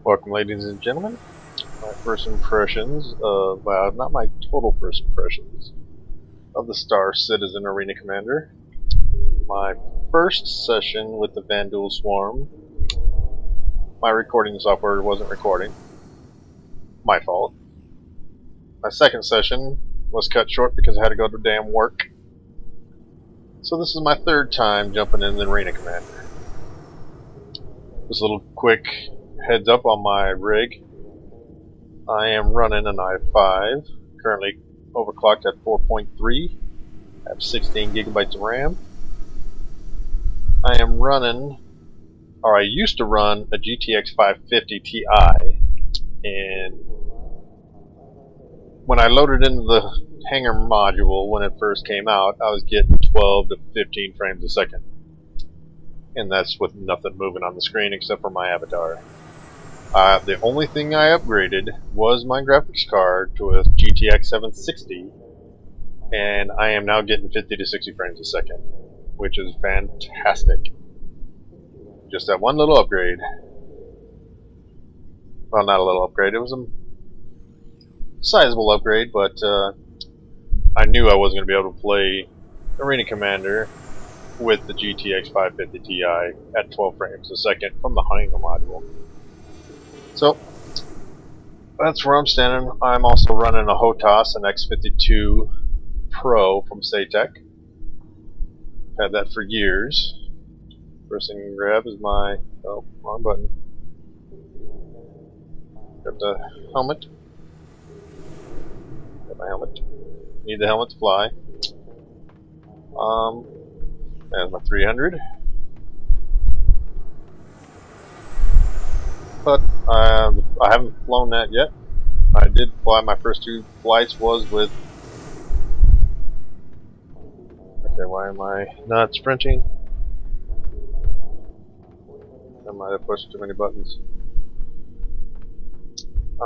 Welcome, ladies and gentlemen. My first impressions of, not my total first impressions, of the Star Citizen Arena Commander. My first session with the Vanduul Swarm, my recording software wasn't recording. My fault. My second session was cut short because I had to go to damn work. So this is my third time jumping in the Arena Commander. Just a little quick heads up on my rig. I am running an i5, currently overclocked at 4.3, have 16 gigabytes of RAM. I am running, or I used to run, a GTX 550 Ti, and when I loaded into the Hanger module when it first came out, I was getting 12 to 15 frames a second. And that's with nothing moving on the screen except for my avatar. The only thing I upgraded was my graphics card to a GTX 760, and I am now getting 50 to 60 frames a second, which is fantastic. Just that one little upgrade. Well, not a little upgrade, it was a sizable upgrade, but I knew I wasn't going to be able to play Arena Commander with the GTX 550 Ti at 12 frames a second from the Hanger module. So, that's where I'm standing. I'm also running a HOTAS, an X52 Pro from Saytech. Had that for years. First thing you can grab is my... oh, wrong button. Got the helmet. Got my helmet. Need the helmet to fly. There's my 300. But I haven't flown that yet. I did fly my first two flights was with... okay, why am I not sprinting? I might have pushed too many buttons.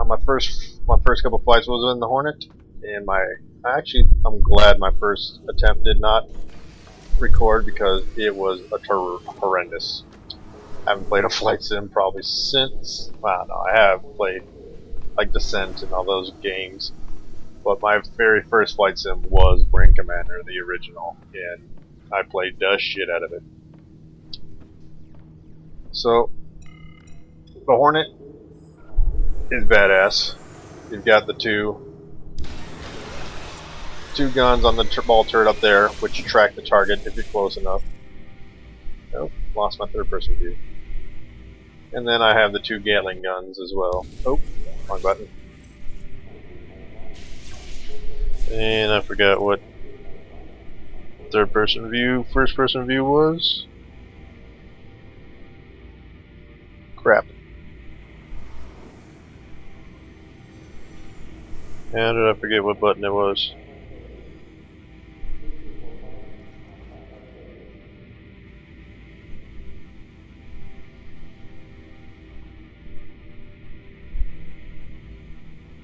My first couple flights was in the Hornet, and I'm glad my first attempt did not record because it was horrendous. I haven't played a flight sim probably since, well, no, I have played like Descent and all those games, but my very first flight sim was Arena Commander, the original, and I played the shit out of it. So, the Hornet is badass. You've got the two guns on the ball turret up there, which track the target if you're close enough. Oh, lost my third person view. And then I have the two Gatling guns as well. Oh, wrong button. And I forgot what third person view, first person view was. Crap. How did I forget what button it was?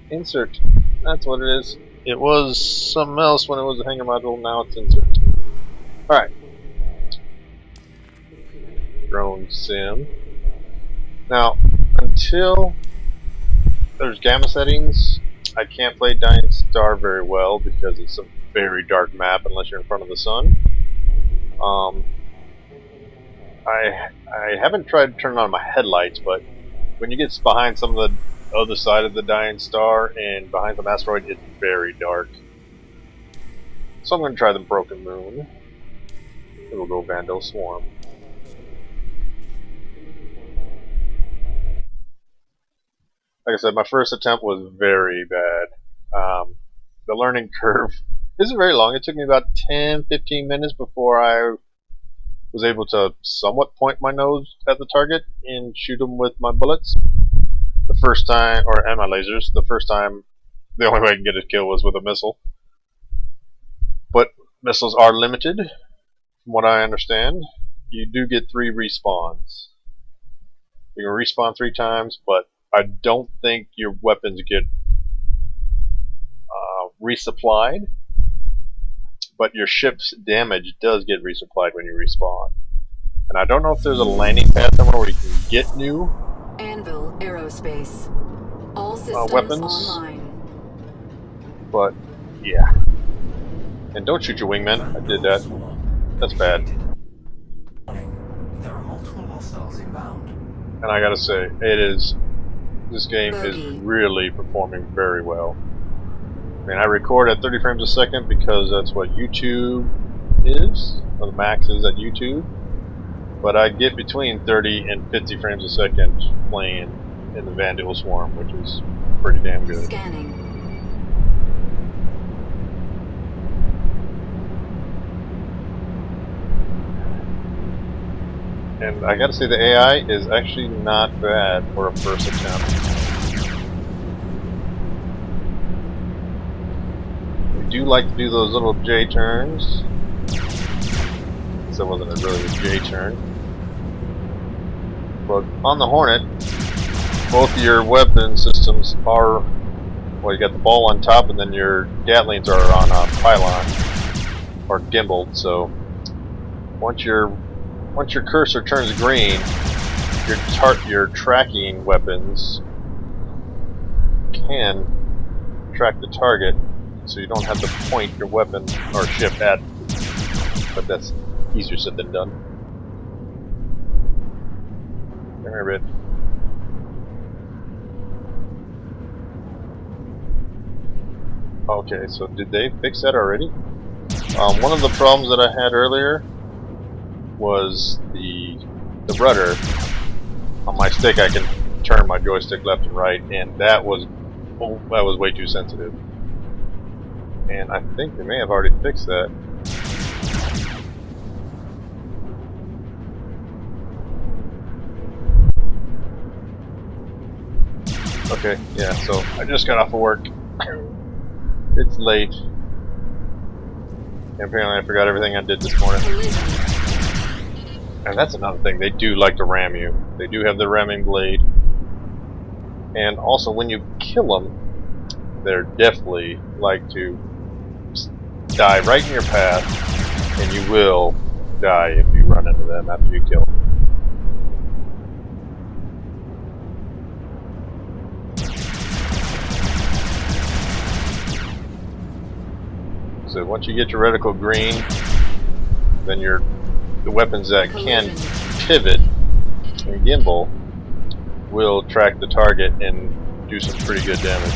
Insert. That's what it is. It was something else when it was a Hanger module, now it's insert. Alright. Drone sim. Now, until there's gamma settings, I can't play Dying Star very well because it's a very dark map unless you're in front of the sun. I haven't tried to turn on my headlights, but when you get behind some of the other side of the Dying Star and behind some asteroid, it's very dark. So I'm going to try the Broken Moon. It'll go Vanduul Swarm. Like I said, my first attempt was very bad. The learning curve isn't very long. It took me about 10-15 minutes before I was able to somewhat point my nose at the target and shoot them with my bullets. The first time, and my lasers, the first time, the only way I can get a kill was with a missile. But missiles are limited, from what I understand. You do get 3 respawns. You can respawn 3 times, but I don't think your weapons get resupplied. But your ship's damage does get resupplied when you respawn. And I don't know if there's a landing pad somewhere where you can get new aerospace. All systems weapons. online. But yeah, and don't shoot your wingmen. I did that. That's bad. There are multiple hostiles inbound. And I gotta say, this game is really performing very well. I mean, I record at 30 frames a second because that's what YouTube is, or the max is at YouTube. But I get between 30 and 50 frames a second playing in the Vanduul Swarm, which is pretty damn good. Scanning. And I gotta say, the AI is actually not bad for a first attempt. We do like to do those little J turns. So it wasn't really a J turn. But on the Hornet, both your weapon systems are, well, you got the ball on top, and then your Gatlings are on a pylon or gimbaled. So once your cursor turns green, your tracking weapons can track the target, so you don't have to point your weapon or ship at. But that's easier said than done. Come here, Red. Okay, so did they fix that already? One of the problems that I had earlier was the rudder. On my stick, I can turn my joystick left and right, and that was way too sensitive. And I think they may have already fixed that. Okay, yeah, so I just got off of work. It's late. And apparently I forgot everything I did this morning. And that's another thing, they do like to ram you. They do have the ramming blade. And also when you kill them, they're definitely like to die right in your path, and you will die if you run into them after you kill them. So once you get your reticle green, then the weapons that can pivot and gimbal will track the target and do some pretty good damage.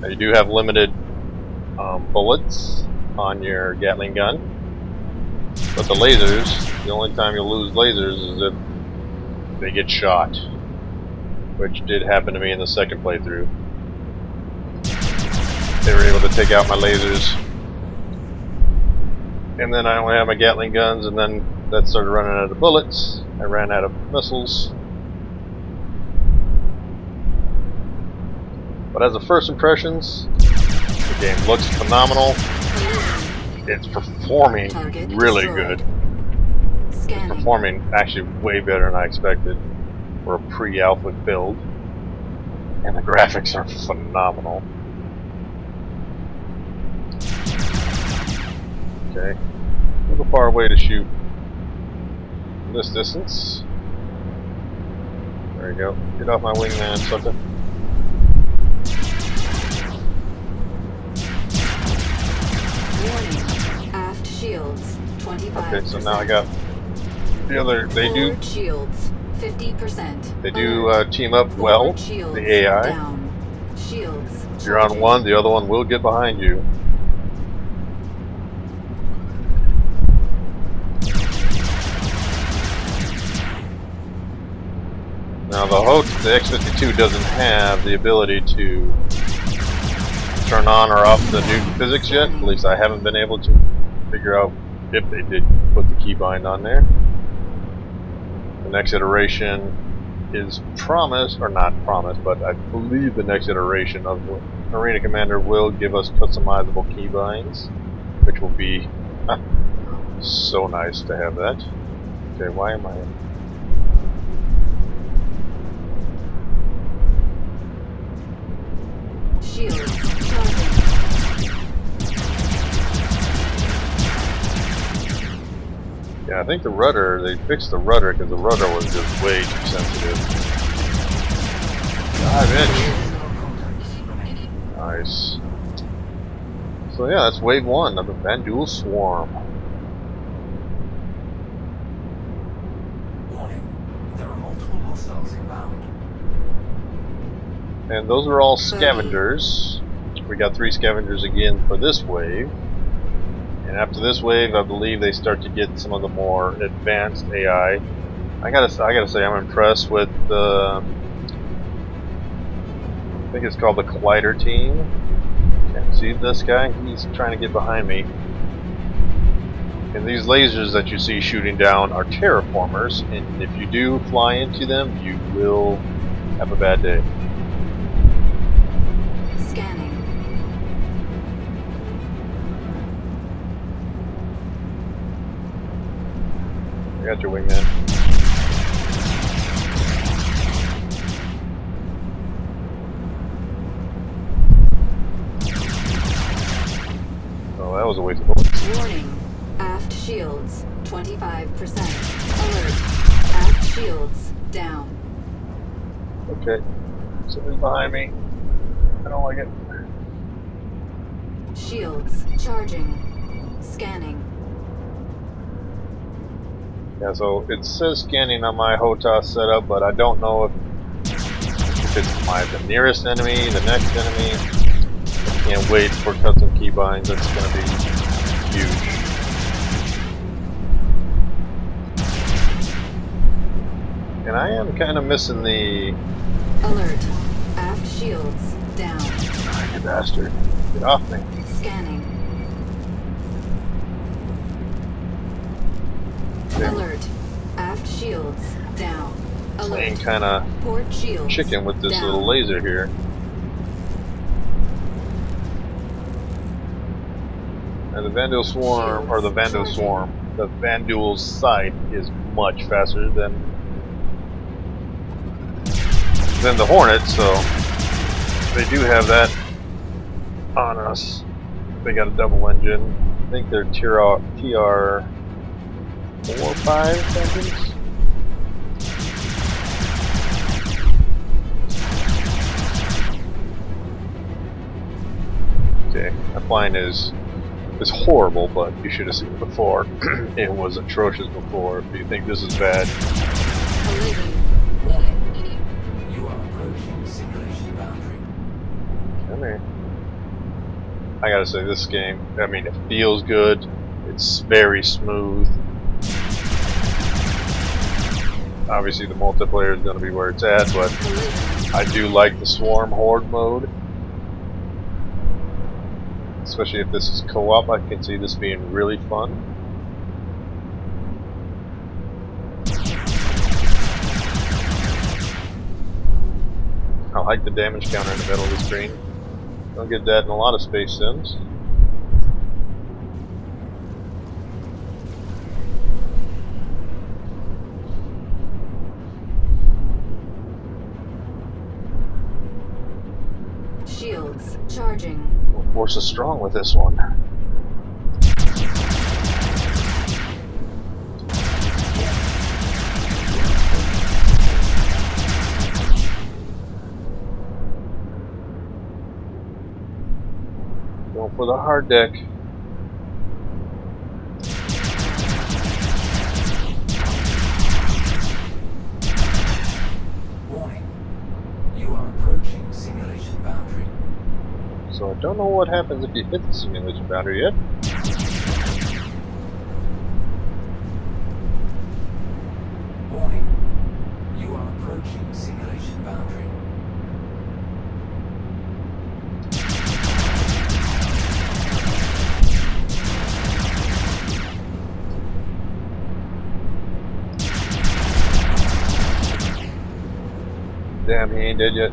Now you do have limited bullets on your Gatling gun, but the lasers, the only time you'll lose lasers is if they get shot, which did happen to me in the second playthrough. They were able to take out my lasers, and then I only had my Gatling guns, and then that started running out of bullets. I ran out of missiles. But as a first impressions, the game looks phenomenal. It's performing really good. It's performing actually way better than I expected for a pre-alpha build. And the graphics are phenomenal. Okay, a little far away to shoot this distance. There you go. Get off my wingman, sucker. Warning. Aft shields 25%. Okay, so now I got the other. They do shields 50%. They do team up well. The AI. Down. Shields. If you're on one, the other one will get behind you. Now the X-52 doesn't have the ability to turn on or off the new physics yet. At least I haven't been able to figure out if they did put the keybind on there. The next iteration is promised, or not promised, but I believe the next iteration of Arena Commander will give us customizable keybinds, which will be so nice to have that. Okay, why am I... Yeah, think the rudder, they fixed the rudder because the rudder was just way too sensitive. Dive in. Nice. So yeah, that's wave 1 of the Vanduul Swarm. Warning. There are multiple hostiles inbound. And those are all scavengers. We got 3 scavengers again for this wave. And after this wave, I believe they start to get some of the more advanced AI. I gotta say, I'm impressed with the. I think it's called the Collider team. And see this guy? He's trying to get behind me. And these lasers that you see shooting down are terraformers, and if you do fly into them, you will have a bad day. Scanning. I got your wingman. Oh, that was a waste of bullets. Warning. Aft shields 25%. Alert. Aft shields down. Okay. Something's behind me. I don't like it. Shields charging. Scanning. Yeah, so it says scanning on my HOTAS setup, but I don't know if it's the nearest enemy, the next enemy. Can't wait for custom keybinds. That's going to be huge. And I am kind of missing the. Alert. Aft shields down. Ah, you bastard! Get off me! Scanning. Okay. Alert. Aft shields down. Playing Alert. kind of Port shields chicken with this down. little laser here. And the Vanduul Swarm, or the Vanduul Swarm, the Vanduul's sight is much faster than the Hornet, so they do have that on us. They got a double engine. I think they're TR 4 or 5 engines. Okay, that flying is horrible, but you should have seen it before. It was atrocious before. If you think this is bad, Collision. Warning. You are approaching simulation boundary. come here. I gotta say, this game, I mean, it feels good. It's very smooth. Obviously, the multiplayer is gonna be where it's at, but I do like the Swarm Horde mode. Especially if this is co-op, I can see this being really fun. I like the damage counter in the middle of the screen. Don't get that in a lot of space sims. Shields charging. Force is strong with this one. Going for the hard deck. Warning. You are approaching simulation boundary. So I don't know what happens if you hit the simulation boundary yet. Warning. You are approaching simulation boundary. Damn, he ain't dead yet.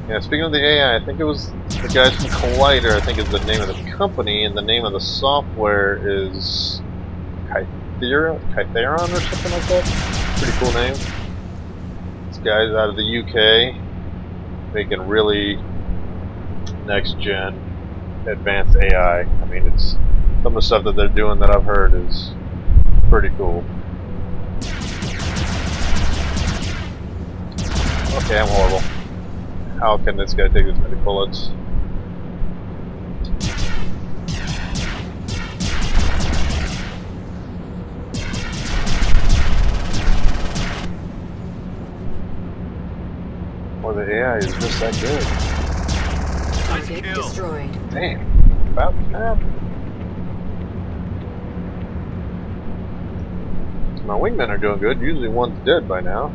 Yeah, speaking of the AI, I think it was the guys from Collider, I think is the name of the company, and the name of the software is Kytheron or something like that. Pretty cool name. This guy's out of the UK, making really next-gen advanced AI. I mean, it's some of the stuff that they're doing that I've heard is pretty cool. Okay, I'm horrible. How can this guy take this many bullets? Or the AI is just that good. Target destroyed. Damn. About that. My wingmen are doing good. Usually one's dead by now.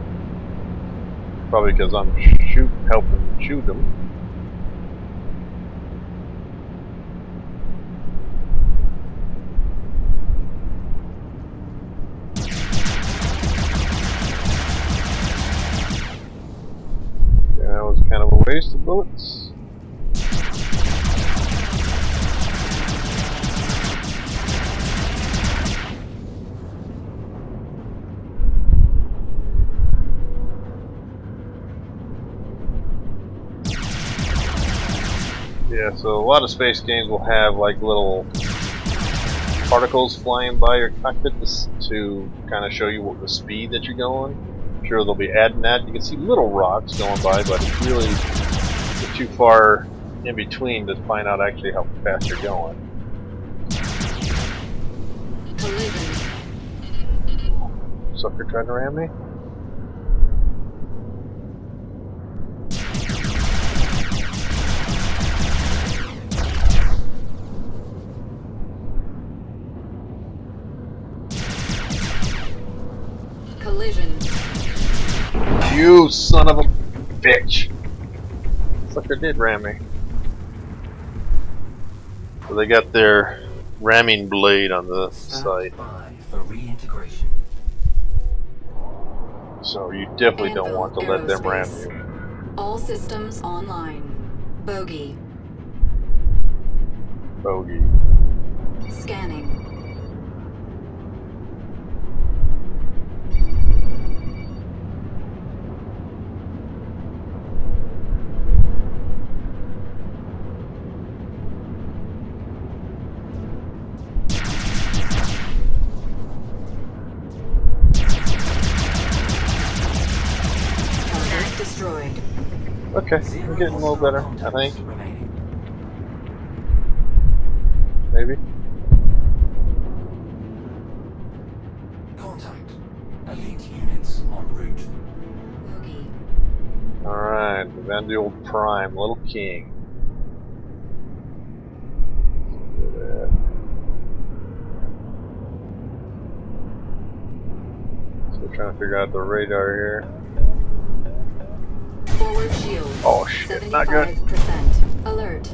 Probably because I'm helping shoot them. Yeah, that was kind of a waste of bullets. Yeah, so a lot of space games will have like little particles flying by your cockpit to kind of show you what the speed that you're going. I'm sure they'll be adding that. You can see little rocks going by, but it's really too far in between to find out actually how fast you're going. Collision. Sucker trying to ram me? Collision. You son of a bitch! Sucker did ram me. So they got their ramming blade on the site. Stand by for reintegration. So you definitely don't want to let them ram Aerospace. you. All systems online. Bogey. Bogey. Scanning. Target destroyed. Okay, Zero we're getting a little better, I contacts think. remaining. Maybe. Contact. Elite units en route. Bogey. Alright, the Vanduul Prime, Little King. Let's do that. So we're trying to figure out the radar here. Forward shield. Oh shit, not good. 75%. Alert.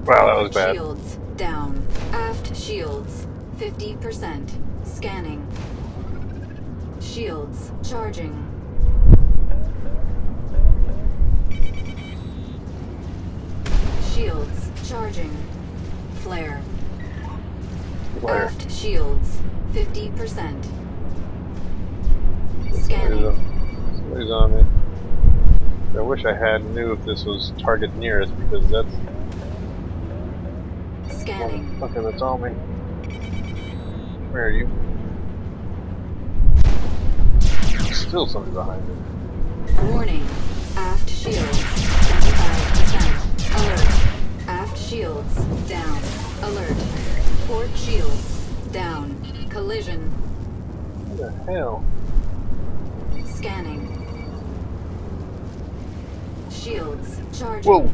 Wow, that was Forward bad. Shields down. Aft shields 50%. Scanning. Shields charging. Shields charging. Flare. Flare. Aft shields 50%. Scanning. Somebody's on me. I wish I had knew if this was target nearest because that's Scanning. fucking that's on me. Where are you? Still somebody behind me. Warning. Aft shields 75%. Alert. Aft shields down. Alert. Port shields down. Collision. What the hell? Scanning. Shields charging. Whoa!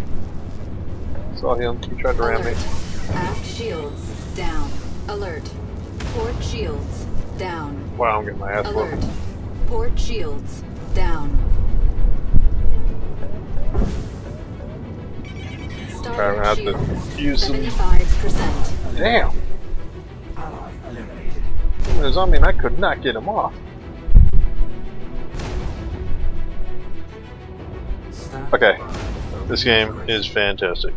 Saw him. He tried to ram me. Alert. Aft shields down. Alert. Port shields down. Wow, I'm getting my ass Alert. whooped. Port shields down. I'm gonna have Starboard to shields use some. 75%. Damn! Ally eliminated. He was on me and I could not get him off. Stand Okay, by for this game reintegration. is fantastic.